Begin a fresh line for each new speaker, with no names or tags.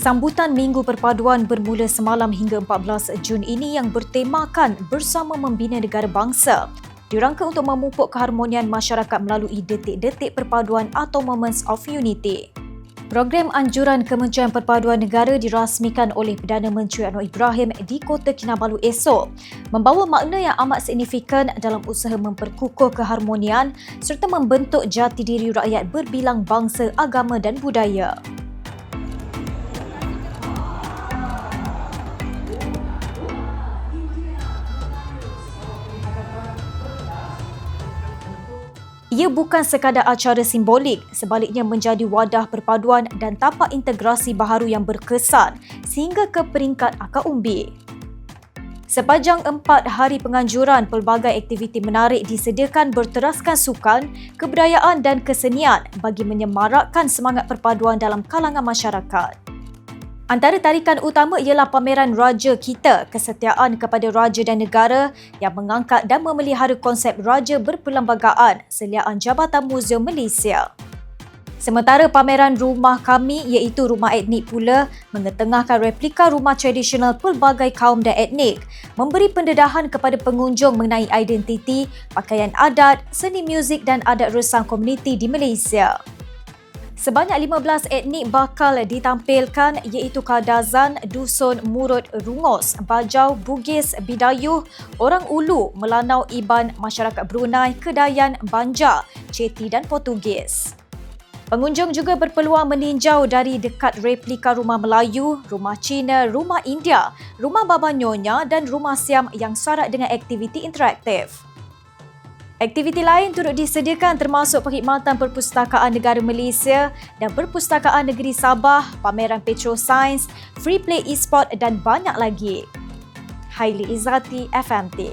Sambutan Minggu Perpaduan bermula semalam hingga 14 Jun ini yang bertemakan Bersama Membina Negara Bangsa, dirangka untuk memupuk keharmonian masyarakat melalui detik-detik perpaduan atau Moments of Unity. Program anjuran Kementerian Perpaduan Negara dirasmikan oleh Perdana Menteri Anwar Ibrahim di Kota Kinabalu esok, membawa makna yang amat signifikan dalam usaha memperkukuh keharmonian serta membentuk jati diri rakyat berbilang bangsa, agama dan budaya. Ia bukan sekadar acara simbolik, sebaliknya menjadi wadah perpaduan dan tapak integrasi baharu yang berkesan sehingga ke peringkat akar umbi. Sepanjang 4 hari penganjuran, pelbagai aktiviti menarik disediakan berteraskan sukan, kebudayaan dan kesenian bagi menyemarakkan semangat perpaduan dalam kalangan masyarakat. Antara tarikan utama ialah pameran Raja Kita, kesetiaan kepada raja dan negara yang mengangkat dan memelihara konsep raja berperlembagaan seliaan Jabatan Muzium Malaysia. Sementara pameran Rumah Kami iaitu rumah etnik pula mengetengahkan replika rumah tradisional pelbagai kaum dan etnik, memberi pendedahan kepada pengunjung mengenai identiti, pakaian adat, seni muzik dan adat resam komuniti di Malaysia. Sebanyak 15 etnik bakal ditampilkan iaitu Kadazan, Dusun, Murut, Rungos, Bajau, Bugis, Bidayuh, Orang Ulu, Melanau, Iban, Masyarakat Brunei, Kedayan, Banjar, Ceti dan Portugis. Pengunjung juga berpeluang meninjau dari dekat replika rumah Melayu, rumah Cina, rumah India, rumah Baba Nyonya dan rumah Siam yang syarat dengan aktiviti interaktif. Aktiviti lain turut disediakan termasuk perkhidmatan Perpustakaan Negara Malaysia dan Perpustakaan Negeri Sabah, pameran Petrosains, Free Play e-sport dan banyak lagi. Haili Izzati, FMT.